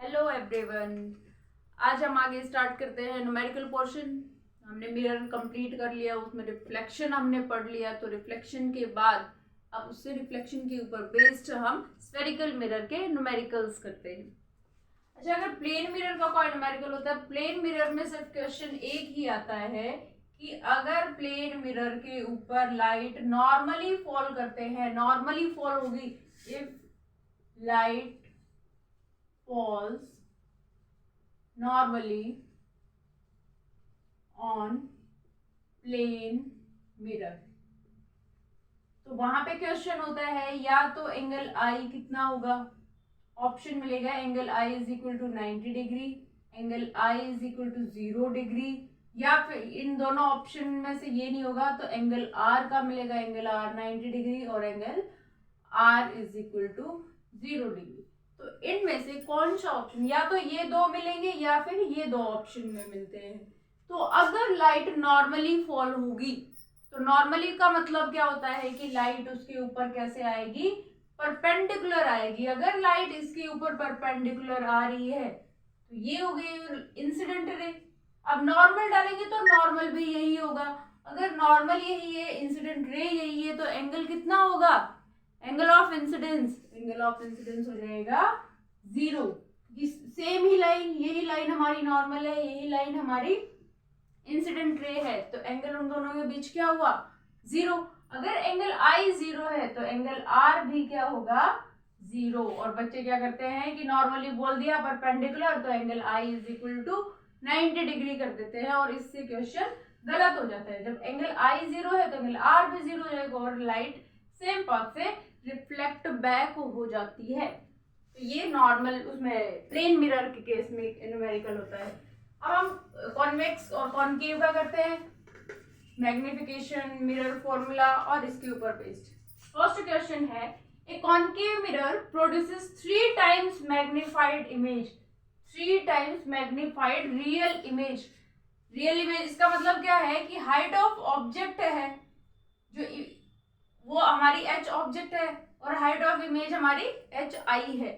Hello everyone. आज हम आगे स्टार्ट करते हैं न्यूमेरिकल पोर्शन। हमने मिरर कंप्लीट कर लिया, उसमें रिफ्लेक्शन हमने पढ़ लिया। तो रिफ्लेक्शन के बाद अब उससे रिफ्लेक्शन के ऊपर बेस्ड हम स्फेरिकल मिरर के न्यूमेरिकल्स करते हैं। अच्छा, अगर प्लेन मिरर का कोई न्यूमेरिकल होता है, प्लेन मिरर में सिर्फ क्वेश्चन एक ही आता है कि अगर प्लेन मिरर के ऊपर लाइट नॉर्मली फॉल करते हैं, नॉर्मली फॉल होगी, if light falls normally on plane mirror, तो वहां पे क्वेश्चन होता है या तो एंगल आई कितना होगा। ऑप्शन मिलेगा angle I is equal to 90 degree, angle I is equal to 0 degree, या फिर इन दोनों ऑप्शन में से ये नहीं होगा तो एंगल आर का मिलेगा, एंगल आर 90 डिग्री और angle R is equal to 0 degree. तो इनमें से कौन सा ऑप्शन, या तो ये दो मिलेंगे या फिर ये दो ऑप्शन में मिलते हैं। तो अगर लाइट नॉर्मली फॉल होगी, तो नॉर्मली का मतलब क्या होता है कि लाइट उसके ऊपर कैसे आएगी, परपेंडिकुलर आएगी। अगर लाइट इसके ऊपर परपेंडिकुलर आ रही है तो ये हो गई इंसिडेंट रे। अब नॉर्मल डालेंगे तो नॉर्मल भी यही होगा। अगर नॉर्मल यही है, इंसिडेंट रे यही है, तो एंगल कितना होगा, एंगल ऑफ इंसिडेंस हो जाएगा 0। सेम ही लाइन, यही लाइन हमारी नॉर्मल है, यही लाइन हमारी इंसिडेंट रे है, तो एंगल उन दोनों के बीच क्या हुआ, 0। अगर एंगल आई 0 है तो एंगल आर भी क्या होगा, 0। और बच्चे क्या करते हैं कि नॉर्मली बोल दिया परपेंडिकुलर, तो angle I is equal to 90 degree कर देते हैं और इससे क्वेश्चन गलत हो जाता है। जब एंगल आई 0 है तो एंगल आर भी 0 हो जाएगा और लाइट सेम पाथ से रिफ्लेक्ट बैक हो जाती है। तो ये नॉर्मल उसमें प्लेन मिरर के केस में न्यूमेरिकल होता है। अब हम कॉन्वेक्स और कॉनकेव का करते हैं, मैग्निफिकेशन, मिरर फॉर्मूला और इसके ऊपर बेस्ड। फर्स्ट क्वेश्चन है, ए concave mirror produces 3 times magnified image, 3 times magnified real image. Real image इसका मतलब क्या है कि हाइट ऑफ ऑब्जेक्ट है जो वो हमारी एच ऑब्जेक्ट है और हाइट ऑफ इमेज हमारी एच आई है।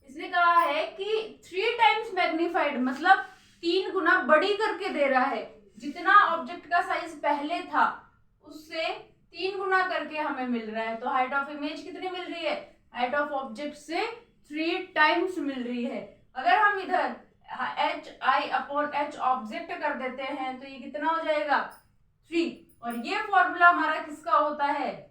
इसने कहा है कि 3 टाइम्स मैग्निफाइड मतलब 3 गुना बड़ी करके दे रहा है। जितना ऑब्जेक्ट का साइज पहले था उससे 3 गुना करके हमें मिल रहा है। तो हाइट ऑफ इमेज कितनी मिल रही है, हाइट ऑफ ऑब्जेक्ट से 3 टाइम्स मिल रही है। अगर हम इधर H I upon H object कर देते हैं तो ये कितना हो जाएगा, 3। और ये फॉर्मूला हमारा किसका होता है,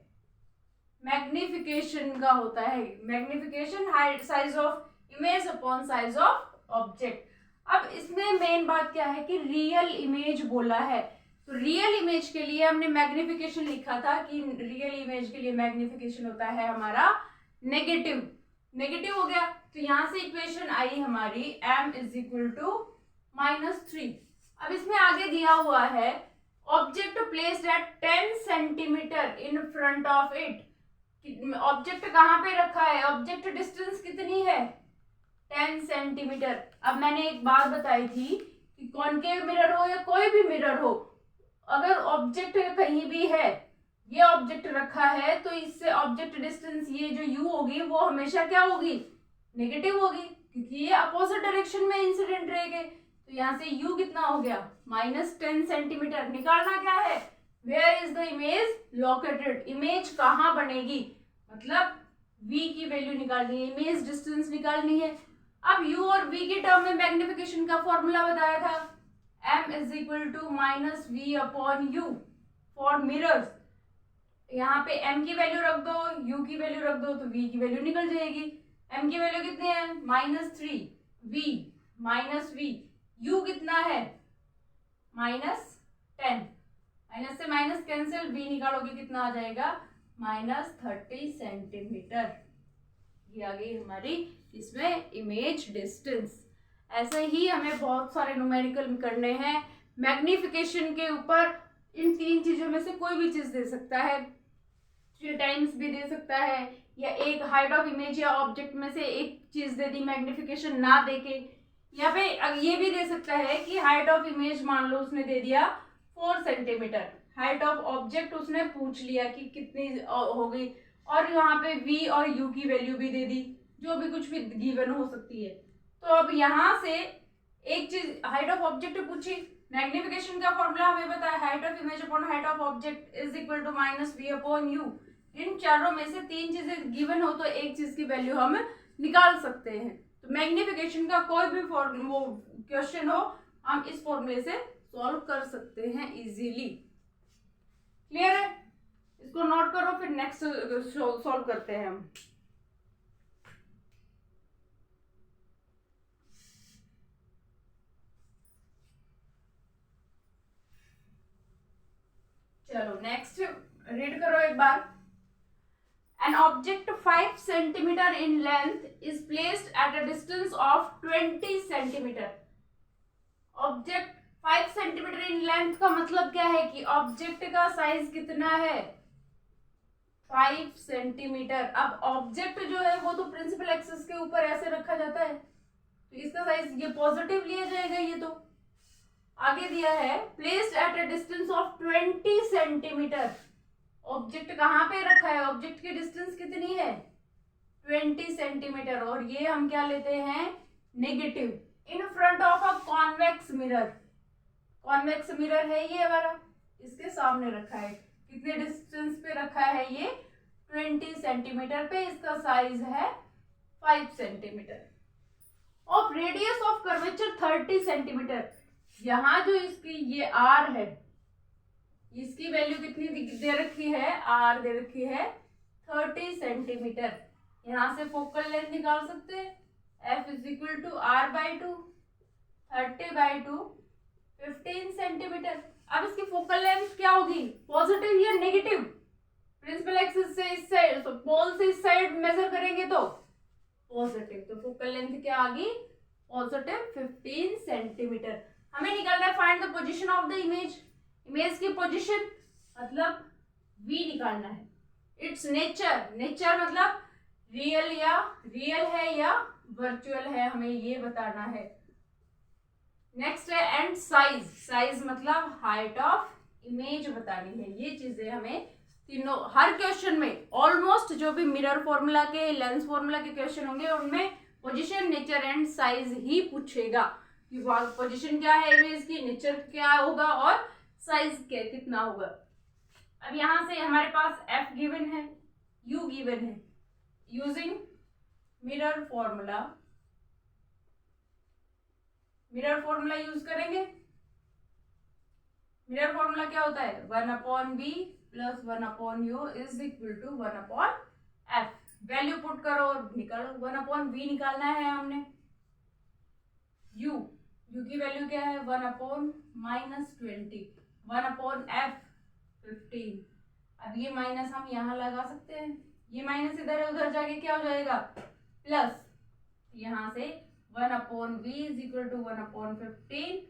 मैग्निफिकेशन का होता है। Magnification height size of image upon size of object. अब इसमें मेन बात क्या है कि रियल इमेज बोला है, तो रियल इमेज के लिए हमने मैग्निफिकेशन लिखा था कि रियल इमेज के लिए मैग्निफिकेशन होता है हमारा नेगेटिव। नेगेटिव हो गया तो यहां से इक्वेशन आई हमारी m इज इक्वल टू -3। अब इसमें आगे दिया हुआ है object placed at 10 centimetre in front of it. Object कहाँ पे रखा है, ऑब्जेक्ट डिस्टेंस कितनी है, 10 सेंटीमीटर। अब मैंने एक बात बताई थी कि कॉनकेव मिरर हो या कोई भी मिरर हो, अगर ऑब्जेक्ट कहीं भी है, ये ऑब्जेक्ट रखा है तो इससे ऑब्जेक्ट डिस्टेंस ये जो u होगी वो हमेशा क्या होगी, नेगेटिव होगी, क्योंकि ये अपोजिट डायरेक्शन में इंसिडेंट रे के। तो यहाँ से u कितना हो गया, -10 सेंटीमीटर। निकालना क्या है, where is the image located, image कहाँ बनेगी, मतलब v की वैल्यू निकालनी है, इमेज डिस्टेंस निकालनी है। अब u और v के टर्म में मैग्निफिकेशन का फॉर्मूला बताया था, m is equal to -v upon u for mirrors. यहाँ पे m की वैल्यू रख दो, u की वैल्यू रख दो, तो v की वैल्यू निकल जाएगी। m की वैल्यू कितनी है, -3, v -v, u कितना है -10, माइनस से माइनस कैंसिल, v निकालोगे कितना आ जाएगा, -30 सेंटीमीटर। ये आ गई हमारी इसमें इमेज डिस्टेंस। ऐसे ही हमें बहुत सारे न्यूमेरिकल करने हैं मैग्निफिकेशन के ऊपर। इन 3 चीजों में से कोई भी चीज दे सकता है, 3 टाइम्स भी दे सकता है, या एक हाइट ऑफ इमेज या ऑब्जेक्ट में से एक चीज दे दी मैग्निफिकेशन ना देके, या फिर ये भी दे सकता है कि हाइट ऑफ इमेज मान लो उसने दे दिया 4 सेंटीमीटर, हाइट ऑफ ऑब्जेक्ट उसने पूछ लिया कि कितनी हो गई, और यहाँ पे v और u की वैल्यू भी दे दी, जो भी कुछ भी गिवन हो सकती है। तो अब यहाँ से एक चीज हाइट ऑफ ऑब्जेक्ट पूछी, मैग्निफिकेशन का फॉर्मूला हमें पता है, height of image upon height of object is equal to minus V upon U. इन चारों में से तीन चीजें गिवन हो तो एक चीज की वैल्यू हम निकाल सकते हैं। तो मैग्निफिकेशन का कोई भी क्वेश्चन हो हम इस फॉर्मूले से सॉल्व कर सकते हैं इजीली। क्लियर है? इसको नोट करो, फिर नेक्स्ट सॉल्व करते हैं हम। चलो नेक्स्ट रीड करो एक बार। An object 5 centimeter in length is placed at a distance of 20 centimeter. Object 5 centimetre in length का मतलब क्या है कि ऑब्जेक्ट का साइज कितना है? 5 सेंटीमीटर। अब ऑब्जेक्ट जो है वो तो प्रिंसिपल एक्सिस के ऊपर ऐसे रखा जाता है, तो इसका साइज ये पॉजिटिव लिया जाएगा। ये तो आगे दिया है placed at a distance of 20 centimetre. Object कहाँ पे रखा है? ऑब्जेक्ट की डिस्टेंस कितनी है? 20 सेंटीमीटर। और ये हम क्या लेते हैं? Negative. In front of a convex mirror. Convex mirror है ये हमारा, इसके सामने रखा है। कितने डिस्टेंस पे रखा है? ये 20 सेंटीमीटर पे। इसका साइज है 5 centimetre. Of radius of curvature 30 centimetre. यहाँ जो इसकी ये आर है, इसकी वैल्यू कितनी दे रखी है? आर दे रखी है 30 सेंटीमीटर। यहां से फोकल लेंथ निकाल सकते हैं, F is equal to R by two, 30/2 15 centimetre. अब इसकी फोकल लेंथ क्या होगी? पॉजिटिव या नेगेटिव? प्रिंसिपल एक्सिस से इस साइड, तो पोल से इस साइड मेजर करेंगे तो पॉजिटिव। तो फोकल लेंथ क्या आ गई? Positive 15 centimetre. हमें निकालना है find the position of the image. Image की पोजीशन मतलब v निकालना है। इट्स नेचर, नेचर मतलब रियल है या वर्चुअल है, हमें ये बताना है। नेक्स्ट है एंड साइज। साइज मतलब हाइट ऑफ इमेज बतानी है। ये चीजें हमें तीनों हर क्वेश्चन में ऑलमोस्ट जो भी मिरर फॉर्मूला के, लेंस फॉर्मूला के क्वेश्चन होंगे उनमें पोजीशन, नेचर एंड साइज ही पूछेगा कि पोजीशन क्या है इमेज की, नेचर क्या होगा और साइज क्या कितना होगा। अब यहां से हमारे पास f गिवन है, u गिवन है। Using mirror formula, mirror formula use करेंगे। मिरर फॉर्मूला क्या होता है? 1/b plus 1/u is equal to 1/f। Value put करो और निकालो। 1/v निकालना है हमने। u की वैल्यू क्या है? 1/-20, 1/f 15। अब ये माइनस हम यहाँ लगा सकते हैं, ये माइनस इधर है, उधर जाके क्या हो जाएगा? प्लस। यहाँ से 1/v is equal to 1/15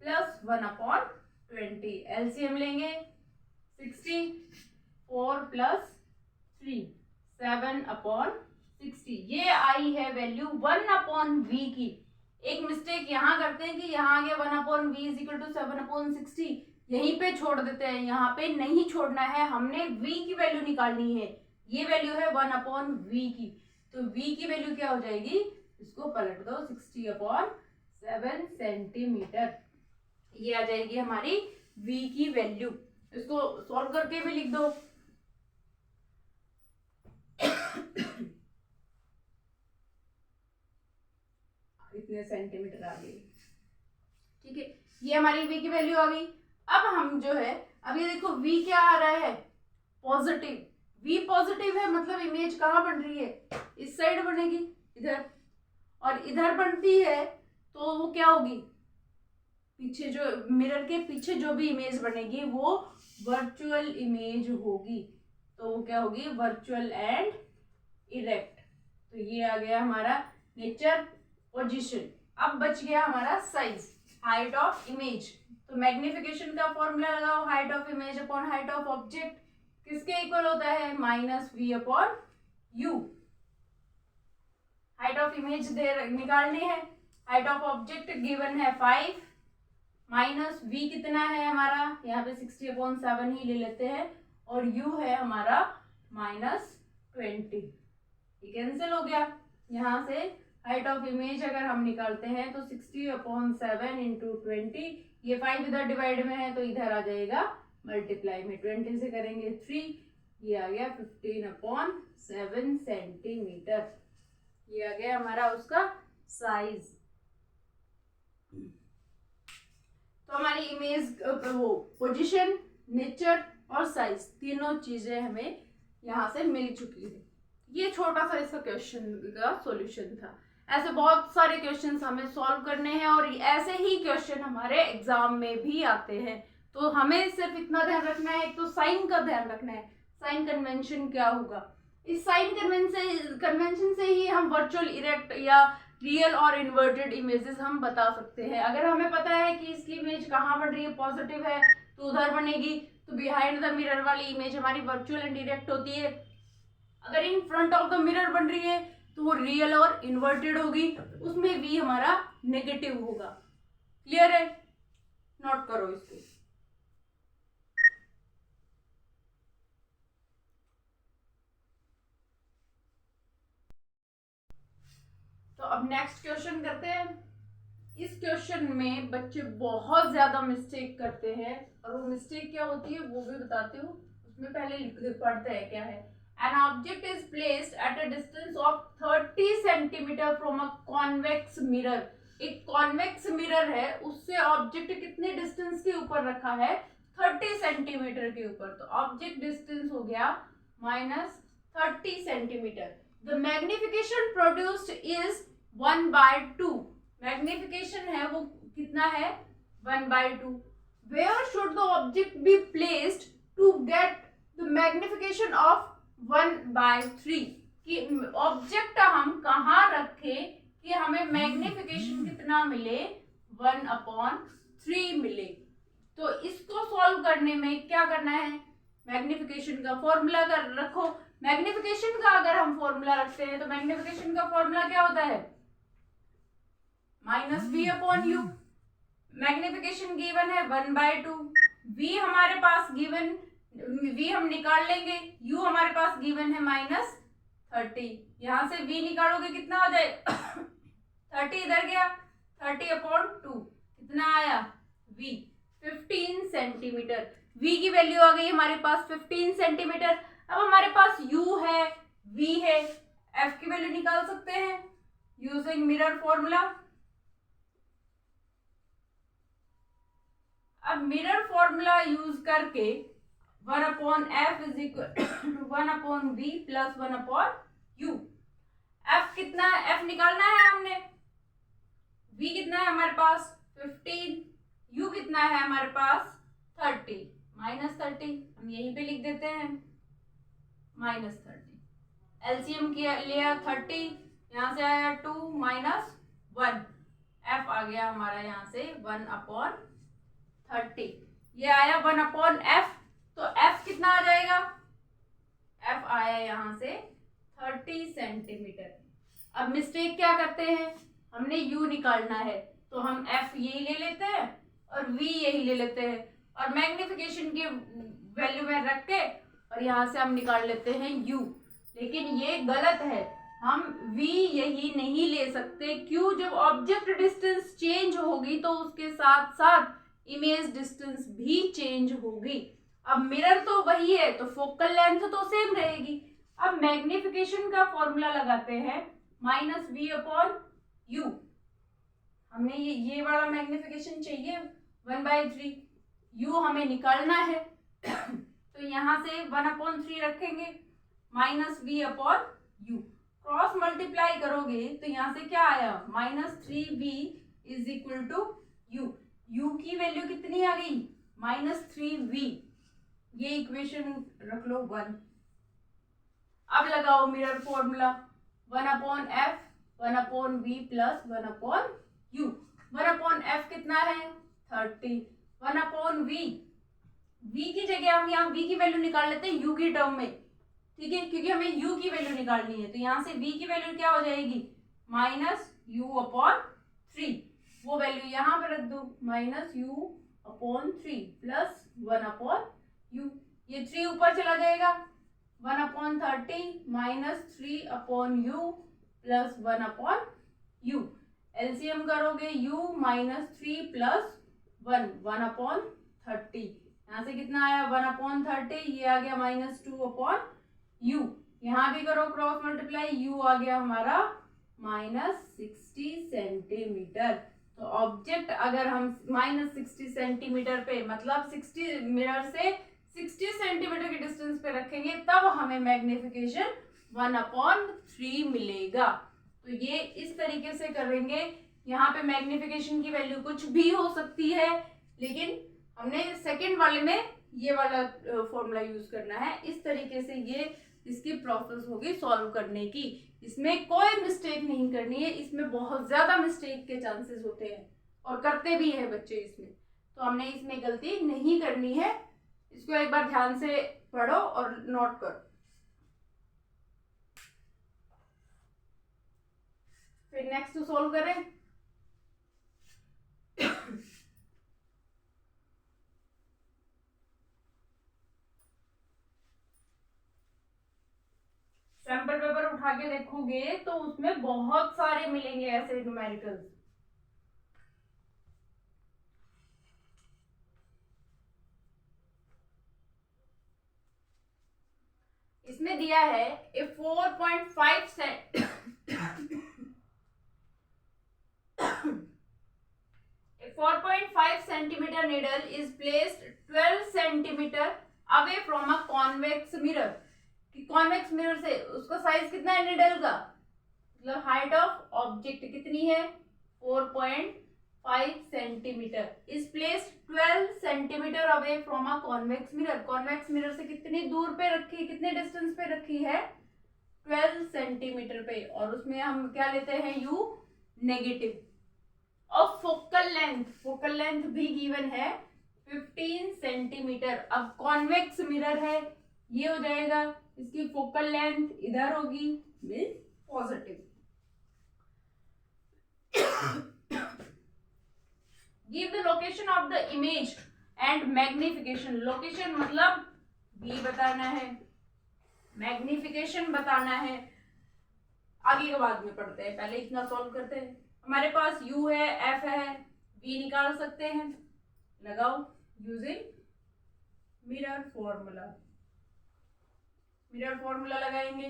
plus 1/20। LCM लेंगे 60, 4 प्लस 3 7/60। ये आई है वैल्यू 1/v की। एक मिस्टेक यहाँ करते हैं कि यहाँ आ गया 1/v इज इक्वल टू 7/60, यहीं पे छोड़ देते हैं। यहाँ पे नहीं छोड़ना है, हमने v की वैल्यू निकालनी है। ये वैल्यू है 1/v की, तो v की वैल्यू क्या हो जाएगी? इसको पलट दो, 60/7 सेंटीमीटर। ये आ जाएगी हमारी v की वैल्यू। इसको सॉल्व करके भी लिख दो। इतने सेंटीमीटर आ गई। ठीक है, ये हमारी v की वैल्यू आ गई। अब हम जो है, अब ये देखो v क्या आ रहा है? पॉजिटिव। v पॉजिटिव है मतलब इमेज कहाँ बन रही है? इस साइड बनेगी, इधर। और इधर बनती है तो वो क्या होगी? पीछे जो मिरर के पीछे जो भी इमेज बनेगी वो वर्चुअल इमेज होगी। तो वो क्या होगी? Virtual and erect. तो ये आ गया हमारा नेचर, पोजीशन। अब बच गया हमारा साइज, हाइट ऑफ इमेज। तो मैग्निफिकेशन का फॉर्मूला लगाओ, height of image upon height of object किसके इक्वल होता है? -v/u। हाइट ऑफ इमेज निकालनी है, हाइट ऑफ ऑब्जेक्ट गिवन है 5, माइनस v कितना है हमारा? यहाँ पे 60/7 ही ले लेते हैं, और u है हमारा -20। ये कैंसिल हो गया। यहाँ से हाइट ऑफ इमेज अगर हम निकालते हैं तो 60/7 इंटू 20, ये 5 इधर डिवाइड में है तो इधर आ जाएगा मल्टीप्लाई में, 20 से करेंगे 3, ये आ गया 15/7 सेंटीमीटर। ये आ गया हमारा उसका साइज। तो हमारी इमेज वो पोजीशन, नेचर और साइज तीनों चीजें हमें यहाँ से मिल चुकी है। ये छोटा सा इसका क्वेश्चन का सॉल्यूशन था। ऐसे बहुत सारे क्वेश्चंस हमें सॉल्व करने हैं और ऐसे ही क्वेश्चन हमारे एग्जाम में भी आते हैं। तो हमें सिर्फ इतना ध्यान रखना है, एक तो साइन का ध्यान रखना है, साइन कन्वेंशन क्या होगा। इस साइन कन्वेंशन से ही हम वर्चुअल, इरेक्ट या रियल और इन्वर्टेड इमेजेस हम बता सकते हैं। अगर हमें पता है कि इसकी इमेज कहाँ बन रही है, पॉजिटिव है तो उधर बनेगी, तो बिहाइंड द मिरर वाली इमेज हमारी वर्चुअल एंड डायरेक्ट होती है। अगर in front of the mirror बन रही है तो वो रियल और इन्वर्टेड होगी, उसमें भी हमारा नेगेटिव होगा। क्लियर है? नोट करो इसको। तो अब नेक्स्ट क्वेश्चन करते हैं। इस क्वेश्चन में बच्चे बहुत ज्यादा मिस्टेक करते हैं और वो मिस्टेक क्या होती है वो भी बताती हूँ। उसमें पहले पढ़ते हैं क्या है। An object is placed at a distance of 30 centimeter from a convex mirror. एक कॉन्वेक्स मिरर है, उससे ऑब्जेक्ट कितने डिस्टेंस के ऊपर रखा है? 30 सेंटीमीटर के ऊपर। तो ऑब्जेक्ट डिस्टेंस हो गया -30 centimetre. The magnification produced is 1/2। Magnification है वो कितना है? 1/2। Where should the object be placed to get the magnification of 1/3? कि ऑब्जेक्ट हम कहाँ रखें कि हमें मैग्निफिकेशन कितना मिले? 1/3 मिले। तो इसको सॉल्व करने में क्या करना है? मैग्निफिकेशन का फॉर्मूला रखो। मैग्निफिकेशन का अगर हम फॉर्मूला रखते हैं तो मैग्निफिकेशन का फॉर्मूला क्या होता है? -v/u। मैग्निफिकेशन गिवन है 1/2। v हमारे पास गिवन, v हम निकाल लेंगे, u हमारे पास गिवन है -30। यहां से v निकालोगे कितना हो जाएगा? 30 इधर गया, 30/2 कितना आया? v 15 centimetre. v की वैल्यू आ गई हमारे पास 15 सेंटीमीटर। अब हमारे पास u है, v है, f की वैल्यू निकाल सकते हैं यूजिंग मिरर फॉर्मूला। अब मिरर फॉर्मूला यूज करके 1/f is equal to 1/v plus 1/u। f कितना है? f निकालना है हमने। v कितना है हमारे पास? 15। u कितना है हमारे पास? 30। -30 हम यहीं पे लिख देते हैं, -30। एलसीएम किया, लिया 30, यहाँ से आया 2 -1, f आ गया हमारा यहाँ से 1/30। ये आया 1/f। तो f कितना आ जाएगा? f आया यहाँ से 30 सेंटीमीटर। अब मिस्टेक क्या करते हैं? हमने u निकालना है तो हम f यही ले लेते हैं और v यही ले लेते हैं और मैग्निफिकेशन की वैल्यू में रख के और यहाँ से हम निकाल लेते हैं u। लेकिन ये गलत है, हम v यही नहीं ले सकते। क्यों? जब ऑब्जेक्ट डिस्टेंस चेंज होगी तो उसके साथ साथ इमेज डिस्टेंस भी चेंज होगी। अब मिरर तो वही है तो फोकल लेंथ तो सेम रहेगी। अब मैग्निफिकेशन का फॉर्मूला लगाते हैं -v/u। हमने ये वाला मैग्निफिकेशन चाहिए 1/3, u हमें निकालना है तो यहाँ से 1/3 रखेंगे -v/u। क्रॉस मल्टीप्लाई करोगे तो यहाँ से क्या आया? -3v is equal to u। u की वैल्यू कितनी आ गई? -3v। ये इक्वेशन रख लो 1। अब लगाओ mirror formula 1/f 1/v plus 1/u। 1/f कितना है? 30। 1/v, v की जगह हम यहाँ v की वैल्यू निकाल लेते हैं u की टर्म में, ठीक है, क्योंकि हमें u की वैल्यू निकालनी है। तो यहाँ से v की वैल्यू क्या हो जाएगी? -u/3। वो वैल्यू यहाँ पे रख दो, -u/3 प्लस 1/u। ये 3 ऊपर चला जाएगा, 1/30 -3/u प्लस 1/u। एलसीएम करोगे u माइनस 3 प्लस 1/30। यहाँ से कितना आया 1/30, ये आ गया -2/u। यहाँ भी करो क्रॉस मल्टीप्लाई, u आ गया हमारा -60 सेंटीमीटर। तो ऑब्जेक्ट अगर हम -60 सेंटीमीटर पे मतलब 60 मिरर से 60 सेंटीमीटर के डिस्टेंस पे रखेंगे तब हमें मैग्निफिकेशन 1/3 मिलेगा। तो ये इस तरीके से करेंगे। यहाँ पे मैग्निफिकेशन की वैल्यू कुछ भी हो सकती है, लेकिन हमने सेकंड वाले में ये वाला फॉर्मूला यूज करना है। इस तरीके से ये इसकी प्रोसेस होगी सॉल्व करने की। इसमें कोई मिस्टेक नहीं करनी है, इसमें बहुत ज्यादा मिस्टेक के चांसेस होते हैं और करते भी हैं बच्चे इसमें, तो हमने इसमें गलती नहीं करनी है। इसको एक बार ध्यान से पढ़ो और नोट करो। फिर नेक्स्ट सॉल्व करें। सैंपल पेपर उठा के देखोगे तो उसमें बहुत सारे मिलेंगे ऐसे न्यूमेरिकल्स। इसमें दिया है ए 4.5 centimetre needle is placed 12 centimetre away from a convex mirror. Convex mirror से उसका साइज कितना है नीडल का, मतलब हाइट ऑफ ऑब्जेक्ट कितनी है 4.5 centimetre, is placed 12 centimetre away from a convex mirror. Convex mirror से कितनी दूर पे रखी, कितने डिस्टेंस पे रखी है 12 सेंटीमीटर पे, और उसमें हम क्या लेते हैं u नेगेटिव। और फोकल लेंथ भी गिवन है 15 सेंटीमीटर। अब कॉन्वेक्स मिरर है, ये हो जाएगा, इसकी फोकल लेंथ इधर होगी means positive. Give the location of the image and magnification. Location मतलब v बताना है, मैग्निफिकेशन बताना है, आगे के बाद में पढ़ते हैं, पहले इतना सॉल्व करते हैं। हमारे पास u है, f है, v निकाल सकते हैं, लगाओ using mirror formula. Mirror formula लगाएंगे।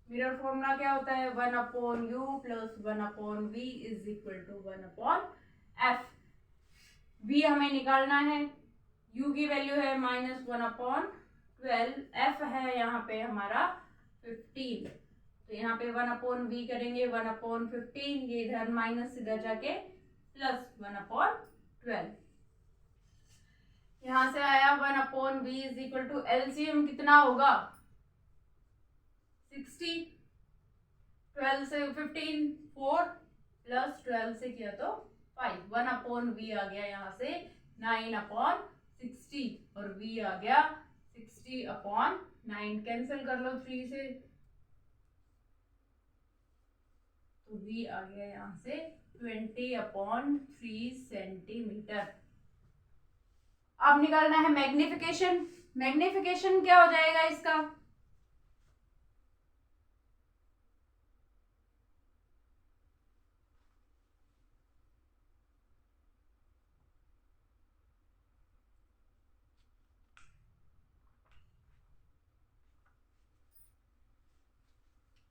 मिरर फॉर्मूला क्या होता है 1/u plus 1/v is equal to 1/f। v हमें निकालना है, u की वैल्यू है -1/12, f है यहाँ पे हमारा 15, तो यहाँ पे 1/v करेंगे 1/15, ये इधर माइनस इधर जाके प्लस 1/12। यहाँ से आया 1/v is equal to LCM कितना होगा 60, 12 से 15 4 प्लस 12 से किया तो 5, 1/v आ गया यहाँ से 9/60 और v आ गया 60/9। कैंसिल कर लो 3 से, तो v आ गया यहाँ से 20/3 सेंटीमीटर। अब निकालना है मैग्निफिकेशन। मैग्निफिकेशन क्या हो जाएगा इसका,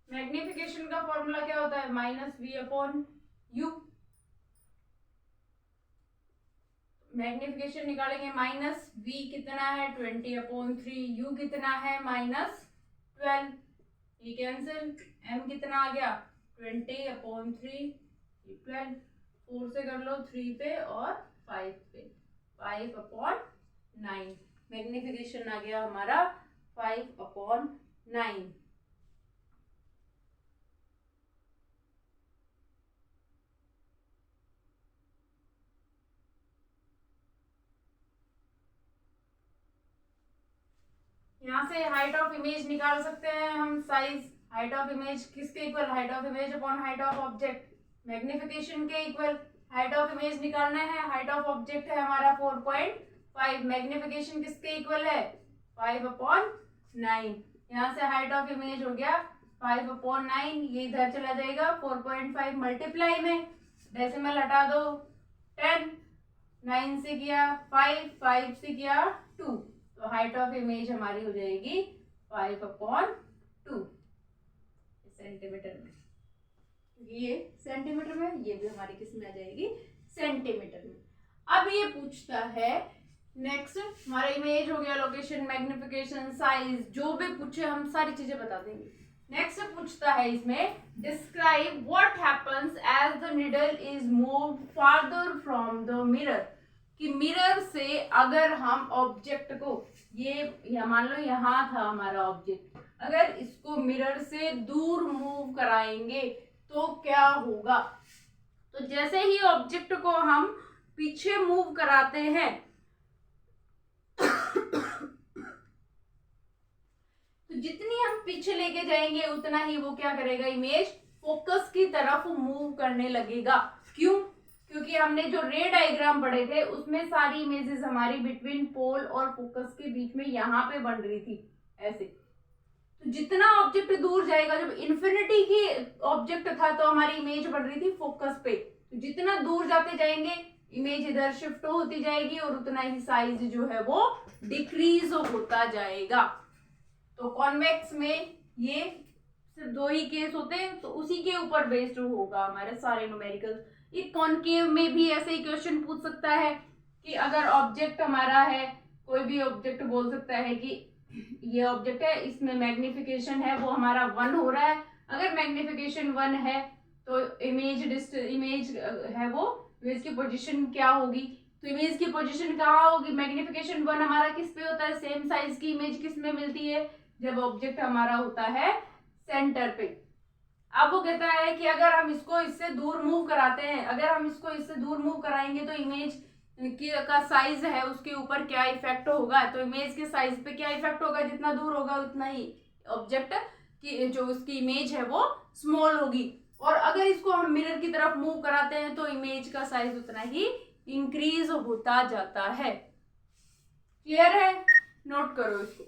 मैग्निफिकेशन का फॉर्मूला क्या होता है -v/u। मैग्निफिकेशन निकालेंगे, -v कितना है 20/3, u कितना है -12, ये कैंसिल, m कितना आ गया 20/3, 12, 4 से कर लो 3 पे और 5 पे, 5/9। मैग्निफिकेशन आ गया हमारा 5/9। यहाँ से हाइट ऑफ इमेज निकाल सकते हैं हम, साइज हाइट ऑफ इमेज किसके equal, height of image upon height of object, magnification के इक्वल। हाइट ऑफ इमेज निकालना है, हाइट ऑफ ऑब्जेक्ट है हमारा 4.5, मैग्निफिकेशन किसके इक्वल है 5/9। यहाँ से हाइट ऑफ इमेज हो गया 5/9, ये इधर चला जाएगा 4.5 मल्टीप्लाई में डेसिमल हटा दो 10, 9 से किया 5, 5 से किया 2, तो हाइट ऑफ इमेज हमारी हो जाएगी 5/2 सेंटीमीटर में। ये सेंटीमीटर में, ये भी हमारी किस में आ जाएगी, सेंटीमीटर में। अब ये पूछता है नेक्स्ट, हमारा इमेज हो गया, लोकेशन, मैग्निफिकेशन, साइज, जो भी पूछे हम सारी चीजें बता देंगे। नेक्स्ट पूछता है इसमें, describe what happens as the needle is move farther from the mirror, कि मिरर से अगर हम ऑब्जेक्ट को, ये मान लो यहाँ था हमारा ऑब्जेक्ट, अगर इसको मिरर से दूर मूव कराएंगे तो क्या होगा। तो जैसे ही ऑब्जेक्ट को हम पीछे मूव कराते हैं तो जितनी हम पीछे लेके जाएंगे उतना ही वो क्या करेगा, इमेज फोकस की तरफ मूव करने लगेगा। क्यों? क्योंकि हमने जो रे डायग्राम पढ़े थे उसमें सारी इमेजेस हमारी बिटवीन पोल और फोकस के बीच में यहाँ पे बन रही थी ऐसे। तो जितना ऑब्जेक्ट दूर जाएगा, जब इन्फिनिटी की ऑब्जेक्ट था तो हमारी इमेज बढ़ रही थी फोकस पे, तो जितना दूर जाते जाएंगे इमेज इधर शिफ्ट होती जाएगी और उतना ही साइज जो है वो डिक्रीज होता जाएगा। तो कॉन्वेक्स में ये सिर्फ 2 ही केस होते हैं, तो उसी के ऊपर बेस्ड होगा हमारे सारे न्यूमेरिकल। ये कॉनकेव में भी ऐसे ही क्वेश्चन पूछ सकता है कि अगर ऑब्जेक्ट हमारा है, कोई भी ऑब्जेक्ट बोल सकता है कि ये ऑब्जेक्ट है, इसमें मैग्निफिकेशन है वो हमारा 1 हो रहा है। अगर मैग्निफिकेशन 1 है तो इमेज है वो, इमेज की पोजीशन क्या होगी, तो इमेज की पोजीशन कहाँ होगी, मैग्निफिकेशन 1 हमारा किस पे होता है, सेम साइज की इमेज किस में मिलती है, जब ऑब्जेक्ट हमारा होता है सेंटर पे। अब वो कहता है कि अगर हम इसको इससे दूर मूव कराते हैं, अगर हम इसको इससे दूर मूव कराएंगे तो इमेज का साइज है उसके ऊपर क्या इफेक्ट होगा। तो इमेज के साइज पे क्या इफेक्ट होगा, जितना दूर होगा उतना ही ऑब्जेक्ट की जो उसकी इमेज है वो स्मॉल होगी। और अगर इसको हम मिरर की तरफ मूव कराते हैं तो इमेज का साइज उतना ही इंक्रीज होता जाता है। क्लियर है? नोट करो इसको।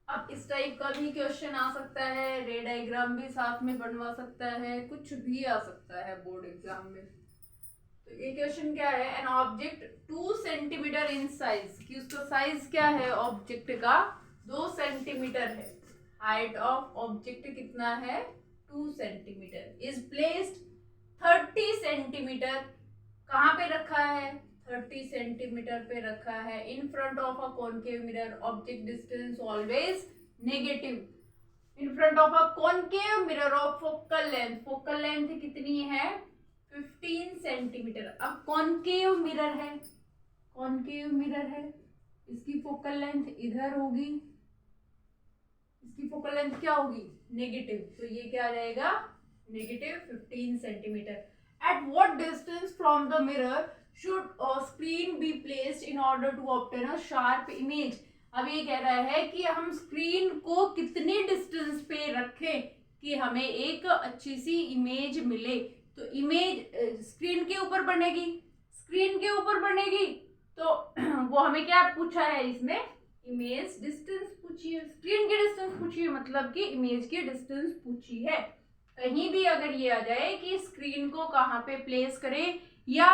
अब इस टाइप का भी क्वेश्चन आ सकता है, रे डायग्राम भी साथ में बनवा सकता है, कुछ भी आ सकता है बोर्ड एग्जाम में। तो ये क्वेश्चन क्या है, an object 2 centimetre in size, कि उसका साइज क्या है ऑब्जेक्ट का 2 सेंटीमीटर है, हाइट ऑफ ऑब्जेक्ट कितना है 2 सेंटीमीटर, इज प्लेस्ड 30 सेंटीमीटर, कहाँ पे रखा है 30 सेंटीमीटर पे रखा है, in front of a concave mirror, object distance always negative, in front of a concave mirror of focal length कितनी है 15 सेंटीमीटर। अब कॉनकेव मिरर है, कॉनकेव मिरर है, इसकी फोकल लेंथ इधर होगी, इसकी फोकल लेंथ क्या होगी नेगेटिव, तो ये क्या आ जाएगा negative 15 centimetre. At what distance from the mirror should a screen be placed in order to obtain a sharp image? अब ये कह रहा है कि हम स्क्रीन को कितने डिस्टेंस पे रखें कि हमें एक अच्छी सी इमेज मिले। तो इमेज स्क्रीन के ऊपर बनेगी, स्क्रीन के ऊपर बनेगी तो वो हमें क्या पूछा है इसमें, इमेज डिस्टेंस पूछी है, स्क्रीन की डिस्टेंस पूछी है, मतलब कि इमेज की डिस्टेंस पूछी है। कहीं भी अगर ये आ जाए कि स्क्रीन को कहाँ पे प्लेस करें, या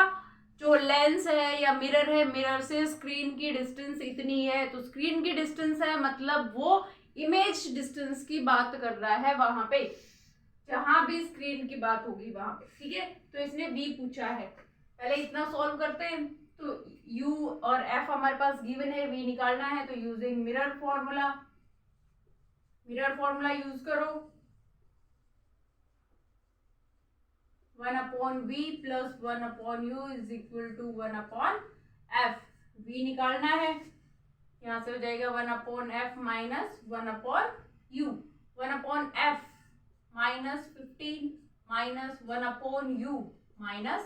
जो लेंस है या मिरर है, मिरर से स्क्रीन की डिस्टेंस इतनी है, तो स्क्रीन की डिस्टेंस है मतलब वो इमेज डिस्टेंस की बात कर रहा है वहां पे, जहां भी स्क्रीन की बात होगी वहां पे। ठीक है, तो इसने v पूछा है, पहले इतना सॉल्व करते हैं। तो u और f हमारे पास गिवन है, v निकालना है, तो using mirror formula, mirror formula use करो, 1/v plus 1/u is equal to 1/f। v निकालना है, यहाँ से हो जाएगा 1/f minus 1/u, 1/f minus 15 minus 1/u minus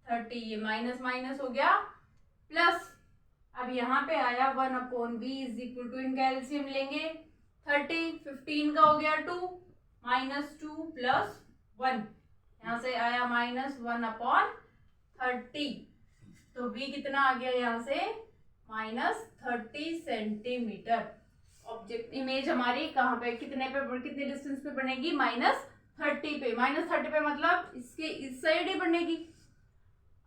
30, ये माइनस माइनस हो गया प्लस, अब यहाँ पे आया 1/v इज इक्वल टू, इनका एलसीएम लेंगे 30, 15 का हो गया 2 माइनस 2 प्लस 1, यहाँ से आया माइनस 1/30, तो v कितना आ गया यहाँ से माइनस 30 सेंटीमीटर। ऑब्जेक्ट इमेज हमारी कहाँ पे कितने डिस्टेंस पे बनेगी, -30 पे। -30 पे मतलब इसके इस साइड ही बनेगी।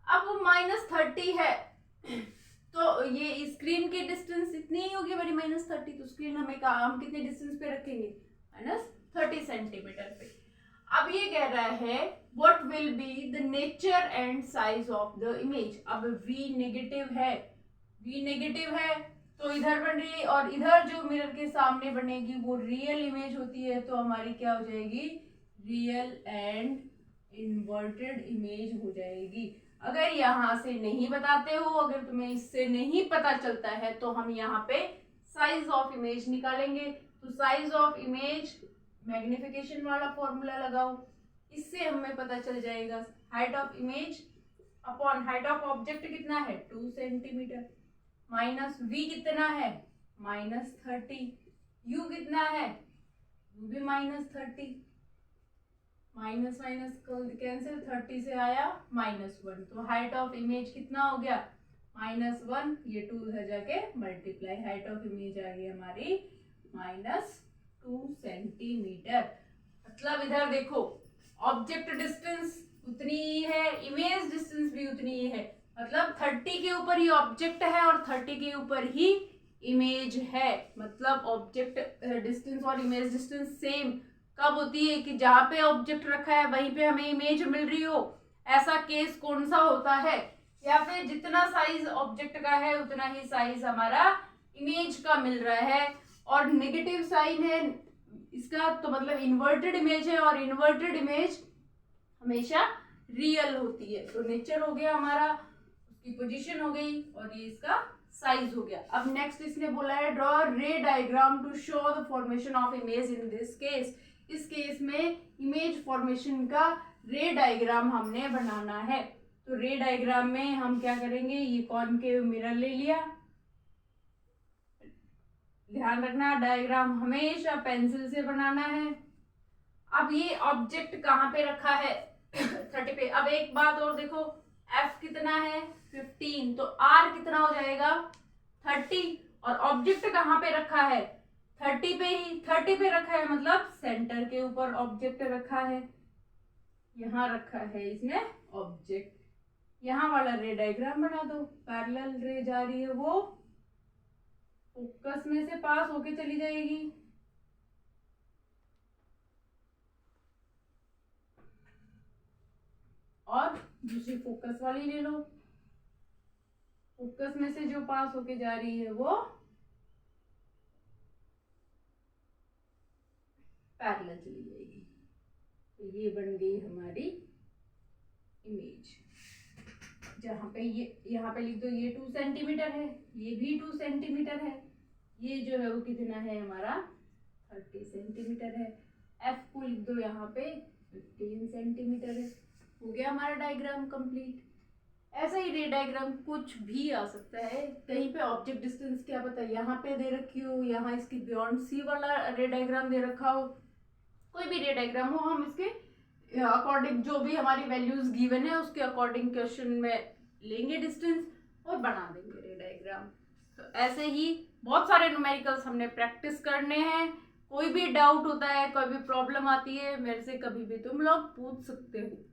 अब वो -30 है तो ये स्क्रीन की डिस्टेंस इतनी ही होगी बड़ी, -30। तो स्क्रीन हम कितने डिस्टेंस पे रखेंगे, -30 सेंटीमीटर पे। अब ये कह रहा है what will be the nature and size of the image. अब v नेगेटिव है तो इधर बन रही है, और इधर जो मिरर के सामने बनेगी वो रियल इमेज होती है, तो हमारी क्या हो जाएगी, रियल एंड इन्वर्टेड इमेज हो जाएगी। अगर यहाँ से नहीं बताते हो, अगर तुम्हें इससे नहीं पता चलता है, तो हम यहाँ पे साइज ऑफ इमेज निकालेंगे। तो साइज ऑफ इमेज मैग्निफिकेशन वाला फॉर्मूला लगाओ, इससे हमें पता चल जाएगा height of image upon height of object कितना है, 2 सेंटीमीटर, माइनस v कितना है, -30, u कितना है, u भी -30, माइनस माइनस कैंसिल, 30 से आया -1, तो हाइट ऑफ इमेज कितना हो गया, -1, ये 2 उधर जाके मल्टीप्लाई, हाइट ऑफ इमेज आ गई हमारी -2 सेंटीमीटर। मतलब इधर देखो ऑब्जेक्ट डिस्टेंस उतनी ही है, इमेज डिस्टेंस भी उतनी ही है, मतलब 30 के ऊपर ही ऑब्जेक्ट है और 30 के ऊपर ही इमेज है। मतलब ऑब्जेक्ट डिस्टेंस और इमेज डिस्टेंस सेम कब होती है कि जहां पे ऑब्जेक्ट रखा है वहीं पे हमें इमेज मिल रही हो। ऐसा केस कौन सा होता है, या फिर जितना साइज ऑब्जेक्ट का है उतना ही साइज हमारा इमेज का मिल रहा है। और नेगेटिव साइन है इसका, तो मतलब इन्वर्टेड इमेज है, और इन्वर्टेड इमेज हमेशा रियल होती है। तो नेचर हो गया हमारा, उसकी पोजीशन हो गई, और ये इसका साइज हो गया। अब नेक्स्ट इसने बोला है draw ray diagram to show the formation of image in this case. इस केस में इमेज फॉर्मेशन का रे डायग्राम हमने बनाना है। तो रे डायग्राम में हम क्या करेंगे, ये कॉनकेव मिरर ले लिया, ध्यान रखना डायग्राम हमेशा पेंसिल से बनाना है। अब ये ऑब्जेक्ट कहाँ पे रखा है, 30 पे। अब एक बात और देखो, f कितना है 15, तो r कितना हो जाएगा 30, और ऑब्जेक्ट कहाँ पे रखा है 30 पे ही, 30 पे रखा है मतलब सेंटर के ऊपर ऑब्जेक्ट रखा है, यहाँ रखा है इसने ऑब्जेक्ट। यहाँ वाला रे डायग्राम बना दो, पैरेलल रे जा रही है वो फोकस में से पास होके चली जाएगी, और दूसरी फोकस वाली ले लो, फोकस में से जो पास होके जा रही है वो पैरेलल चली जाएगी। तो ये बन गई हमारी इमेज। जहाँ पे ये यहाँ पे लिख दो, ये 2 सेंटीमीटर है, ये भी 2 सेंटीमीटर है, ये जो है वो कितना है हमारा 30 सेंटीमीटर है। f को लिख दो यहाँ पे 15 सेंटीमीटर है। हो गया हमारा डायग्राम कंप्लीट। ऐसा ही रे डायग्राम कुछ भी आ सकता है, कहीं पे ऑब्जेक्ट डिस्टेंस क्या पता यहाँ पे दे रखी हो, यहाँ इसकी बियॉन्ड सी वाला रे डायग्राम दे रखा हो, कोई भी रे डायग्राम हो, हम इसके अकॉर्डिंग जो भी हमारी वैल्यूज गिवन है उसके अकॉर्डिंग क्वेश्चन में लेंगे डिस्टेंस और बना देंगे रे डायग्राम। तो ऐसे ही बहुत सारे न्यूमेरिकल्स हमने प्रैक्टिस करने हैं। कोई भी डाउट होता है, कोई भी प्रॉब्लम आती है, मेरे से कभी भी तुम लोग पूछ सकते हो।